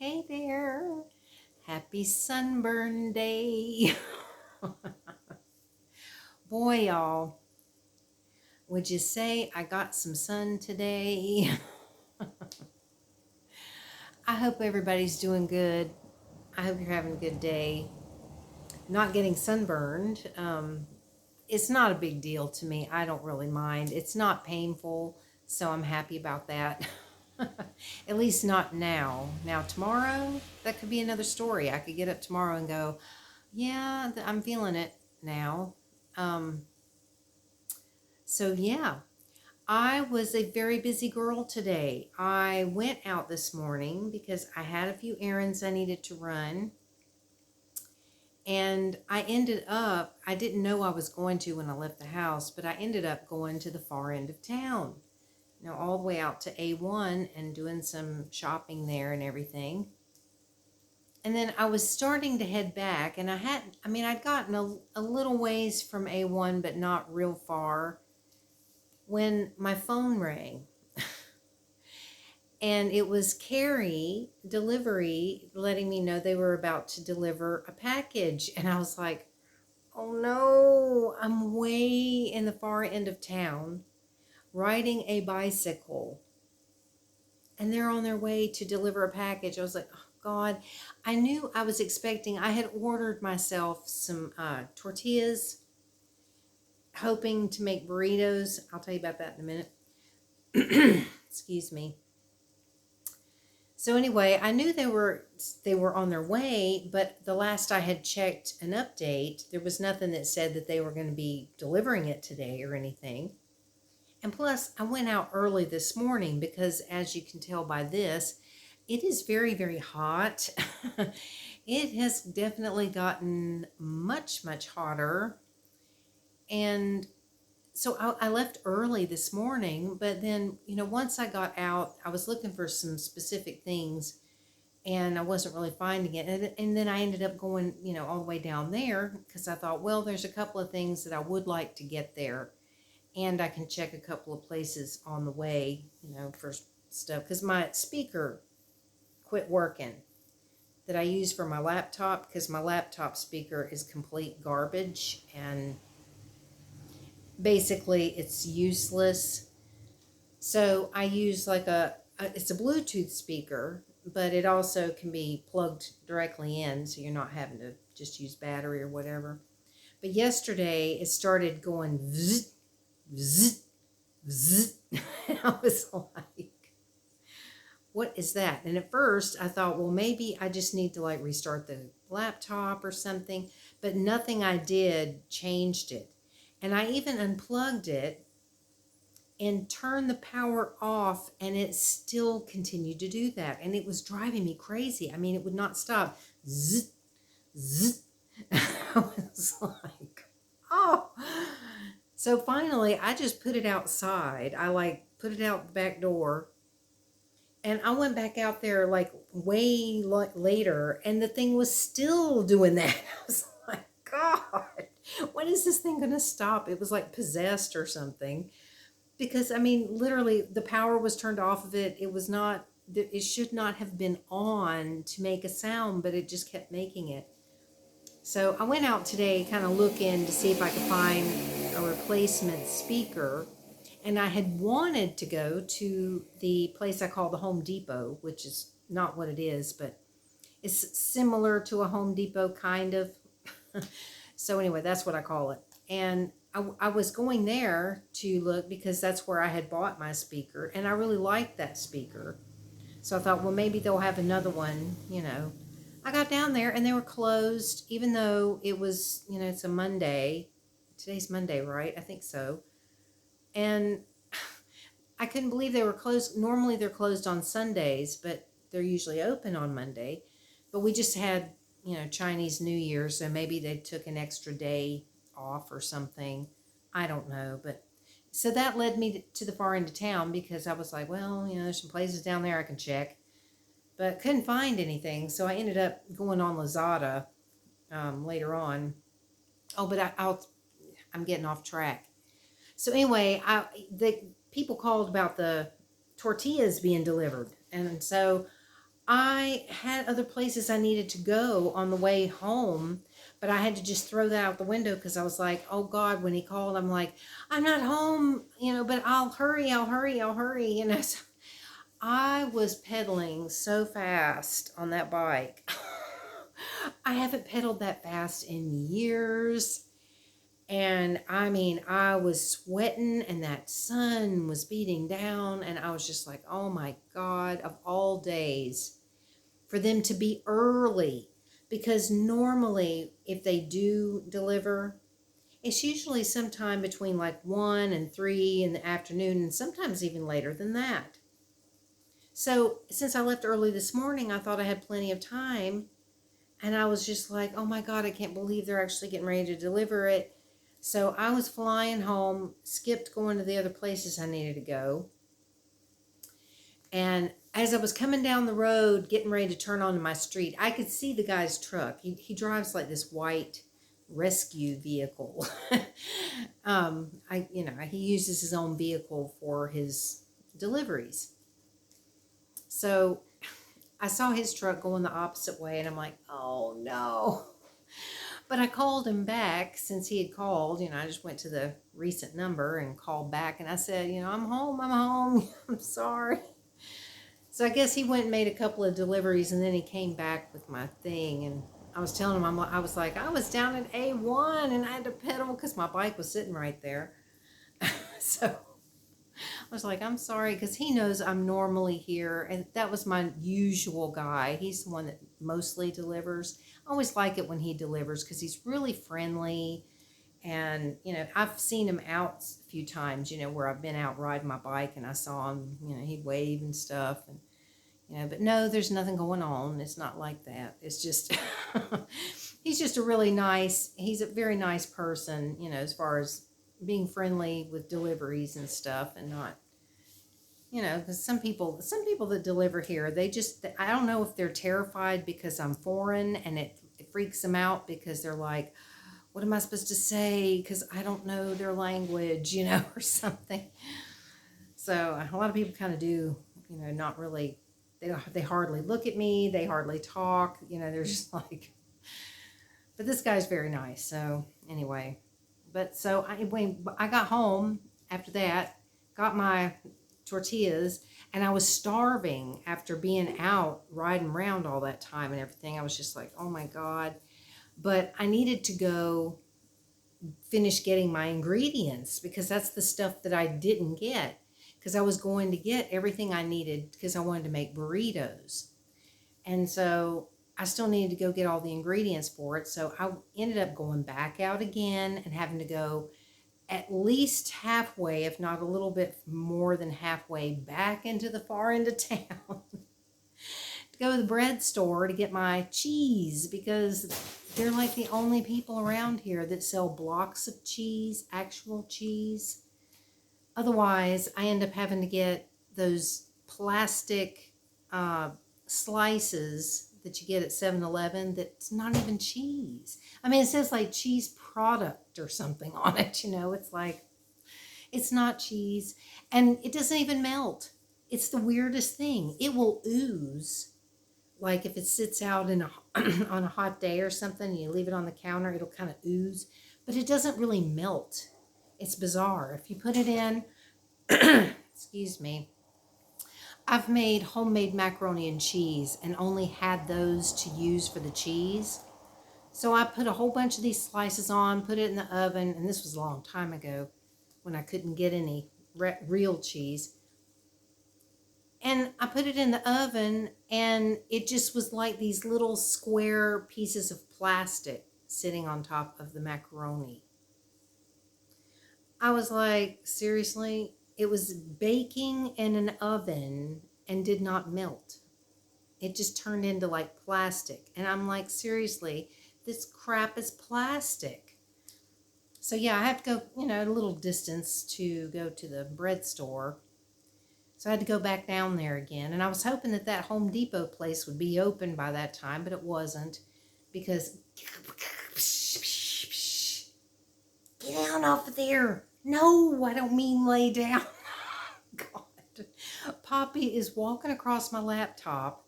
Hey there. Happy Sunburn Day. Boy, y'all, would you say I got some sun today? I hope everybody's doing good. I hope you're having a good day. Not getting sunburned. It's not a big deal to me. I don't really mind. It's not painful, so I'm happy about that. At least not now. Now, tomorrow, that could be another story. I could get up tomorrow and go, yeah, I'm feeling it now. Um, so yeah, I was a very busy girl today. I went out this morning because I had a few errands I needed to run. And I didn't know I was going to when I left the house, but I ended up going to the far end of town. All the way out to A1 and doing some shopping there and everything. And then I was starting to head back, and I'd gotten a little ways from A1, but not real far, when my phone rang. And it was Carrie Delivery letting me know they were about to deliver a package. And I was like, oh no, I'm way in the far end of town riding a bicycle. And they're on their way to deliver a package. I was like, oh God, I knew I was expecting, I had ordered myself some tortillas, hoping to make burritos. I'll tell you about that in a minute. Excuse me. So anyway, I knew they were on their way, but the last I had checked an update, there was nothing that said that they were going to be delivering it today or anything. And plus, I went out early this morning because, as you can tell by this, it is very, very hot. It has definitely gotten much, much hotter. And so I left early this morning, but then, once I got out, I was looking for some specific things and I wasn't really finding it. And then I ended up going, all the way down there because I thought, well, there's a couple of things that I would like to get there. And I can check a couple of places on the way, for stuff. Because my speaker quit working that I use for my laptop, because my laptop speaker is complete garbage. And basically, it's useless. So I use it's a Bluetooth speaker, but it also can be plugged directly in, so you're not having to just use battery or whatever. But yesterday, it started going zzz, zzz, zzz. And I was like, what is that? And at first I thought, well, maybe I just need to restart the laptop or something, but nothing I did changed it. And I even unplugged it and turned the power off, and it still continued to do that. And it was driving me crazy. It would not stop. Zzz, zzz. I was like, oh. So finally, I just put it outside. I put it out the back door. And I went back out there way later, and the thing was still doing that. I was like, God, when is this thing going to stop? It was like possessed or something. Because, literally, the power was turned off of it. It should not have been on to make a sound, but it just kept making it. So I went out today kind of looking to see if I could find a replacement speaker. And I had wanted to go to the place I call the Home Depot, which is not what it is, but it's similar to a Home Depot, kind of. So anyway, that's what I call it. And I was going there to look because that's where I had bought my speaker, and I really liked that speaker. So I thought, well, maybe they'll have another one, I got down there and they were closed, even though it was, it's a Monday. Today's Monday, right? I think so. And I couldn't believe they were closed. Normally they're closed on Sundays, but they're usually open on Monday. But we just had, Chinese New Year, so maybe they took an extra day off or something. I don't know. But so that led me to the far end of town because I was like, well, there's some places down there I can check. But couldn't find anything. So I ended up going on Lazada later on. Oh, but I'm getting off track. So anyway, the people called about the tortillas being delivered. And so I had other places I needed to go on the way home, but I had to just throw that out the window because I was like, oh God, when he called, I'm like, I'm not home, but I'll hurry, I'll hurry, I'll hurry, So I was pedaling so fast on that bike. I haven't pedaled that fast in years. And I mean, I was sweating and that sun was beating down. And I was just like, oh my God, of all days, for them to be early. Because normally, if they do deliver, it's usually sometime between like 1 and 3 in the afternoon, and sometimes even later than that. So since I left early this morning, I thought I had plenty of time. And I was just like, oh my God, I can't believe they're actually getting ready to deliver it. So I was flying home, skipped going to the other places I needed to go. And as I was coming down the road, getting ready to turn onto my street, I could see the guy's truck. He drives like this white rescue vehicle. He uses his own vehicle for his deliveries. So I saw his truck going the opposite way, and I'm like, oh no. But I called him back since he had called. I just went to the recent number and called back, and I said, I'm home, I'm sorry. So I guess he went and made a couple of deliveries, and then he came back with my thing, and I was telling him, I was like, I was down at A1, and I had to pedal because my bike was sitting right there. So I was like, I'm sorry, because he knows I'm normally here, and that was my usual guy. He's the one that mostly delivers. I always like it when he delivers because he's really friendly, and I've seen him out a few times, where I've been out riding my bike and I saw him, he'd wave and stuff, and but no, there's nothing going on. It's not like that. It's just he's just he's a very nice person, as far as being friendly with deliveries and stuff, and not, because some people that deliver here, I don't know if they're terrified because I'm foreign, and it freaks them out because they're like, what am I supposed to say? Because I don't know their language, or something. So a lot of people kind of do, not really, they hardly look at me. They hardly talk, they're just like, but this guy's very nice. So anyway, so I got home after that, got my tortillas, and I was starving after being out riding around all that time and everything. I was just like, oh my God. But I needed to go finish getting my ingredients because that's the stuff that I didn't get, because I was going to get everything I needed because I wanted to make burritos. And so I still needed to go get all the ingredients for it. So I ended up going back out again and having to go at least halfway, if not a little bit more than halfway, back into the far end of town to go to the bread store to get my cheese, because they're like the only people around here that sell blocks of cheese, actual cheese. Otherwise, I end up having to get those plastic slices that you get at 7-Eleven that's not even cheese. I mean, it says like cheese product or something on it, It's like, it's not cheese. And it doesn't even melt. It's the weirdest thing. It will ooze. Like if it sits out on a hot day or something, and you leave it on the counter, it'll kind of ooze. But it doesn't really melt. It's bizarre. If you put it in, excuse me, I've made homemade macaroni and cheese and only had those to use for the cheese. So I put a whole bunch of these slices on, put it in the oven, and this was a long time ago when I couldn't get any real cheese. And I put it in the oven, and it just was like these little square pieces of plastic sitting on top of the macaroni. I was like, seriously? It was baking in an oven and did not melt. It just turned into like plastic. And I'm like, seriously, this crap is plastic. So yeah, I have to go, a little distance to go to the bread store. So I had to go back down there again. And I was hoping that Home Depot place would be open by that time, but it wasn't, because get down off of there. No, I don't mean lay down. God. Poppy is walking across my laptop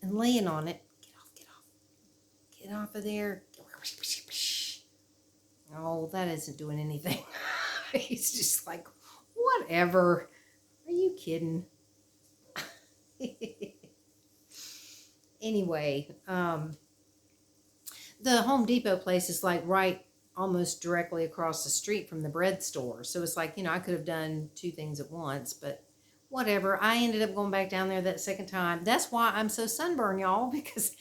and laying on it. Get off of there. Oh, that isn't doing anything. He's just like, whatever. Are you kidding? Anyway, the Home Depot place is like right almost directly across the street from the bread store. So it's like, I could have done two things at once, but whatever. I ended up going back down there that second time. That's why I'm so sunburned, y'all, because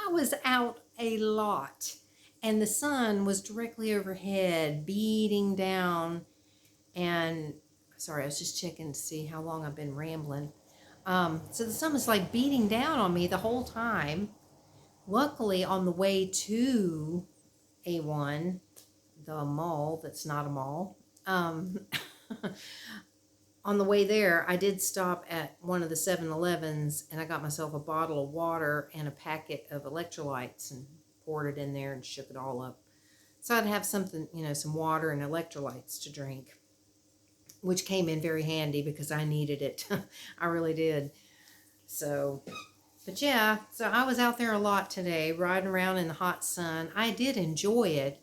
I was out a lot. And the sun was directly overhead, beating down. And, sorry, I was just checking to see how long I've been rambling. So the sun was like beating down on me the whole time. Luckily, on the way to A1, the mall that's not a mall, on the way there, I did stop at one of the 7-Elevens, and I got myself a bottle of water and a packet of electrolytes and poured it in there and shook it all up. So I'd have something, some water and electrolytes to drink, which came in very handy because I needed it. I really did. So, but yeah, so I was out there a lot today, riding around in the hot sun. I did enjoy it.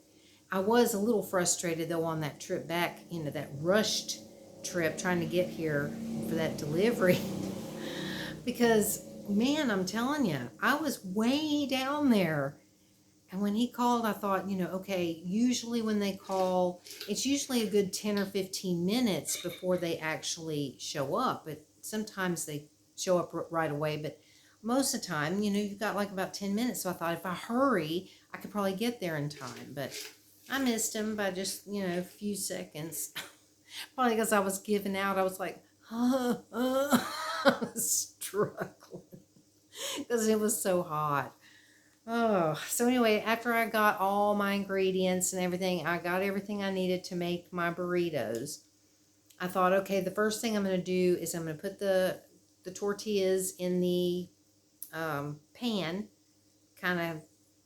I was a little frustrated, though, on that trip back, that rushed trip trying to get here for that delivery. Because, man, I'm telling you, I was way down there. And when he called, I thought, okay, usually when they call, it's usually a good 10 or 15 minutes before they actually show up. But sometimes they show up right away. But most of the time, you've got like about 10 minutes. So I thought if I hurry, I could probably get there in time. But I missed him by just, a few seconds. Probably because I was giving out. I was like, I was struggling because it was so hot. Oh, so anyway, after I got all my ingredients and everything, I got everything I needed to make my burritos. I thought, okay, the first thing I'm going to do is I'm going to put the tortillas in the pan, kind of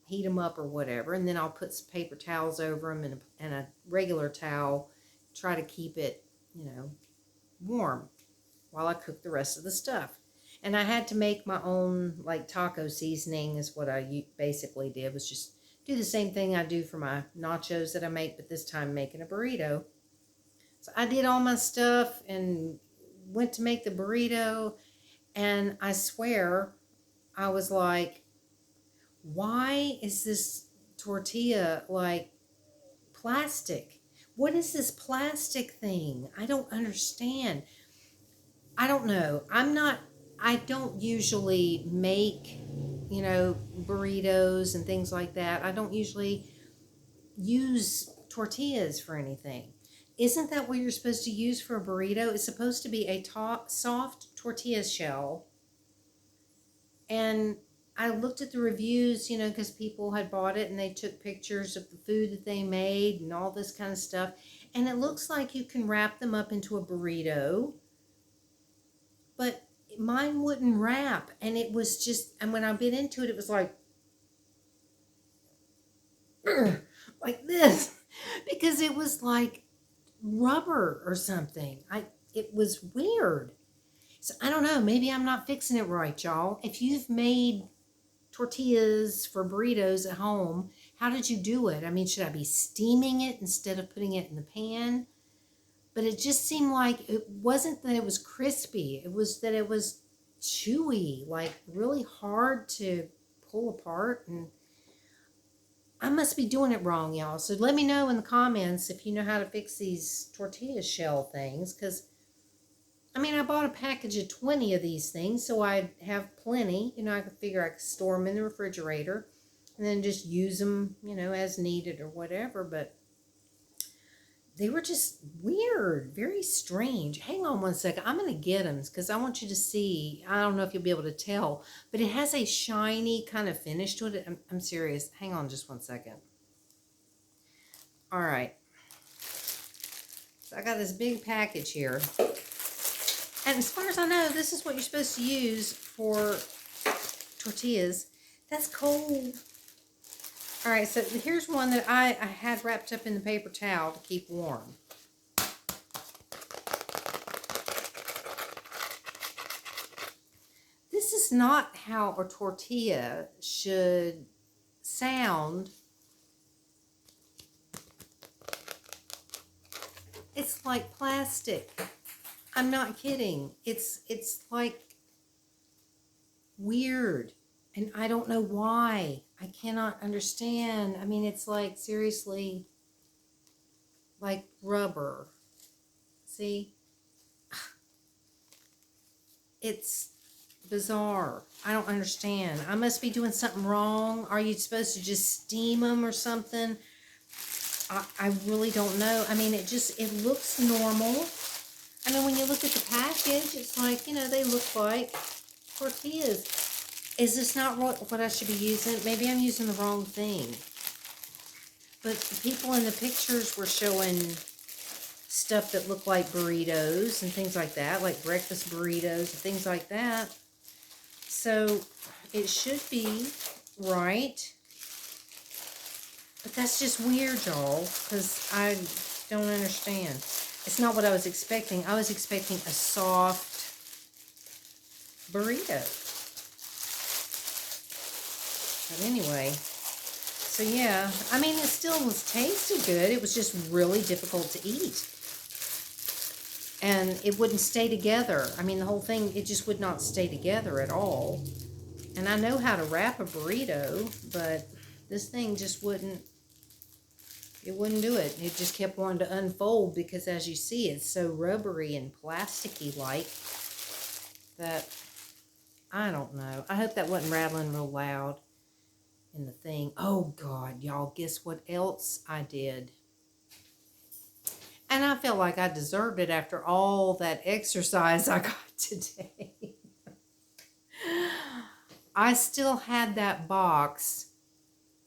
heat them up or whatever, and then I'll put some paper towels over them and a regular towel, try to keep it, warm while I cook the rest of the stuff. And I had to make my own, like, taco seasoning is what I basically did, was just do the same thing I do for my nachos that I make, but this time making a burrito. So I did all my stuff and went to make the burrito, and I swear I was like, why is this tortilla like plastic? What is this plastic thing? I don't understand. I don't know. I don't usually make, burritos and things like that. I don't usually use tortillas for anything. Isn't that what you're supposed to use for a burrito? It's supposed to be a soft tortilla shell. And I looked at the reviews, because people had bought it and they took pictures of the food that they made and all this kind of stuff. And it looks like you can wrap them up into a burrito. But mine wouldn't wrap, and it was just, and when I bit into it, it was like this, because it was like rubber or something. It was weird. So I don't know, maybe I'm not fixing it right, y'all. If you've made tortillas for burritos at home, how did you do it? I mean, should I be steaming it instead of putting it in the pan? But it just seemed like it wasn't that it was crispy. It was that it was chewy, like really hard to pull apart. And I must be doing it wrong, y'all. So let me know in the comments if you know how to fix these tortilla shell things. Because, I bought a package of 20 of these things, so I'd have plenty. I could figure I could store them in the refrigerator and then just use them, as needed or whatever. But they were just weird, very strange. Hang on one second. I'm going to get them because I want you to see. I don't know if you'll be able to tell, but it has a shiny kind of finish to it. I'm serious. Hang on just one second. All right. So I got this big package here. And as far as I know, this is what you're supposed to use for tortillas. That's cold. All right, so here's one that I had wrapped up in the paper towel to keep warm. This is is not how a tortilla should sound. It's like plastic. I'm not kidding. It's like weird. And I don't know why. I cannot understand. I mean, it's like seriously like rubber. See? It's bizarre. I don't understand. I must be doing something wrong. Are you supposed to just steam them or something? I really don't know. I mean, it looks normal. I mean, when you look at the package, it's like, you know, they look like tortillas. Is this not what I should be using? Maybe I'm using the wrong thing. But the people in the pictures were showing stuff that looked like burritos and things like that, like breakfast burritos and things like that. So it should be right. But that's just weird, y'all, because I don't understand. It's not what I was expecting. I was expecting a soft burrito. But anyway, so yeah, I mean, it still tasted good. It was just really difficult to eat. And it wouldn't stay together. I mean, the whole thing, it just would not stay together at all. And I know how to wrap a burrito, but this thing just wouldn't do it. It just kept wanting to unfold because, as you see, it's so rubbery and plasticky like that. I don't know. I hope that wasn't rattling real loud in the thing. Oh God, y'all, guess what else I did? And I felt like I deserved it after all that exercise I got today. I still had that box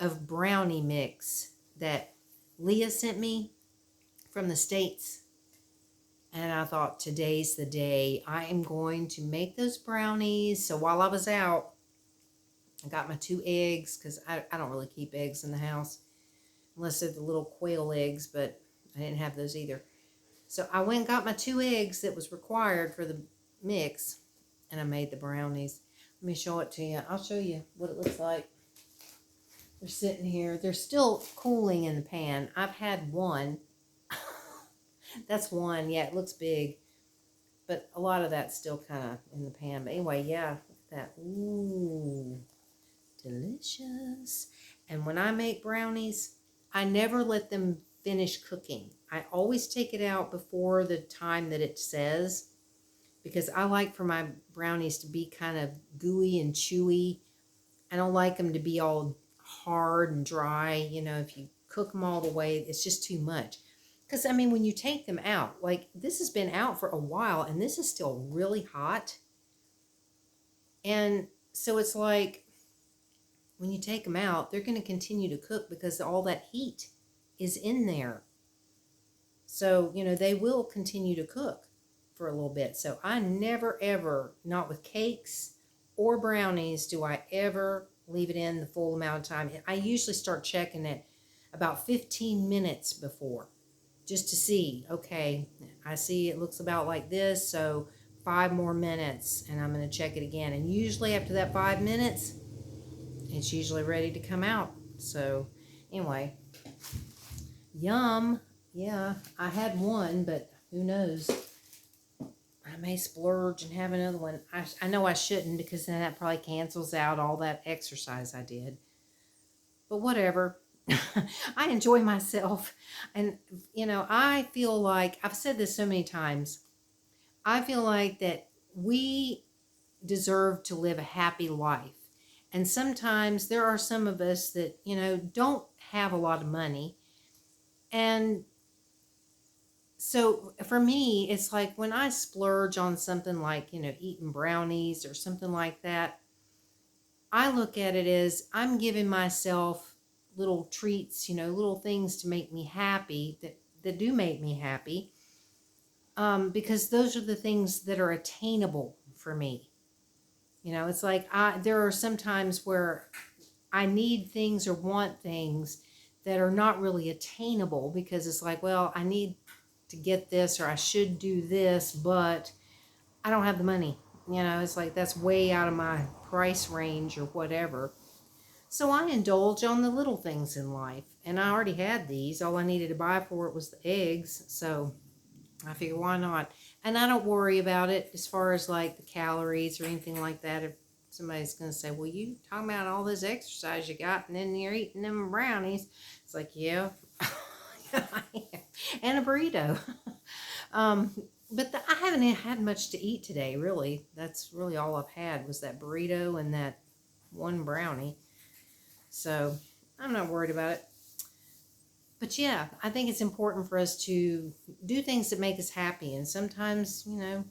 of brownie mix that Leah sent me from the States. And I thought, today's the day. I am going to make those brownies. So while I was out, I got my 2 eggs, because I don't really keep eggs in the house. Unless they're the little quail eggs, but I didn't have those either. So I went and got my 2 eggs that was required for the mix. And I made the brownies. Let me show it to you. I'll show you what it looks like. They're sitting here. They're still cooling in the pan. I've had one. That's one. Yeah, it looks big. But a lot of that's still kind of in the pan. But anyway, yeah. Look at that. Ooh. Delicious. And when I make brownies, I never let them finish cooking. I always take it out before the time that it says. Because I like for my brownies to be kind of gooey and chewy. I don't like them to be all hard and dry. You know, if you cook them all the way, it's just too much. Because, I mean, when you take them out, like this has been out for a while and this is still really hot. And so it's like when you take them out, they're going to continue to cook because all that heat is in there. So, you know, they will continue to cook for a little bit. So I never, ever, not with cakes or brownies, do I ever leave it in the full amount of time. I usually start checking it about 15 minutes before, just to see, okay, I see it looks about like this, so 5 more minutes, and I'm going to check it again. And usually after that 5 minutes, it's usually ready to come out. So anyway, yum. Yeah, I had one, but who knows? I may splurge and have another one. I know I shouldn't, because then that probably cancels out all that exercise I did. But whatever. I enjoy myself. And, you know, I feel like, I've said this so many times, I feel like that we deserve to live a happy life. And sometimes there are some of us that, you know, don't have a lot of money. And so for me, it's like when I splurge on something like, you know, eating brownies or something like that, I look at it as I'm giving myself little treats, you know, little things to make me happy, that do make me happy, because those are the things that are attainable for me. You know, it's like there are some times where I need things or want things that are not really attainable, because it's like, well, I need to get this, or I should do this, but I don't have the money. You know, it's like that's way out of my price range or whatever. So I indulge on the little things in life. And I already had these. All I needed to buy for it was the eggs. So I figure, why not? And I don't worry about it as far as like the calories or anything like that. If somebody's going to say, well, you talking about all this exercise you got and then you're eating them brownies. It's like, yeah, and a burrito. um, but I haven't had much to eat today, really. That's really all I've had was that burrito and that one brownie. So I'm not worried about it. But yeah, I think it's important for us to do things that make us happy. And sometimes, you know,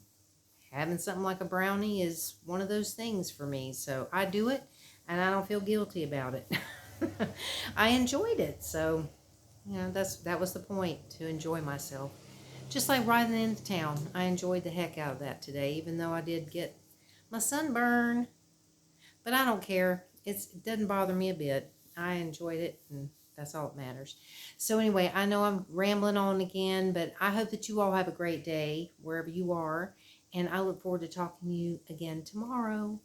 having something like a brownie is one of those things for me. So I do it and I don't feel guilty about it. I enjoyed it. So, you know, that was the point, to enjoy myself. Just like riding into town. I enjoyed the heck out of that today, even though I did get my sunburn. But I don't care. It doesn't bother me a bit. I enjoyed it, and that's all that matters. So anyway, I know I'm rambling on again, but I hope that you all have a great day wherever you are. And I look forward to talking to you again tomorrow.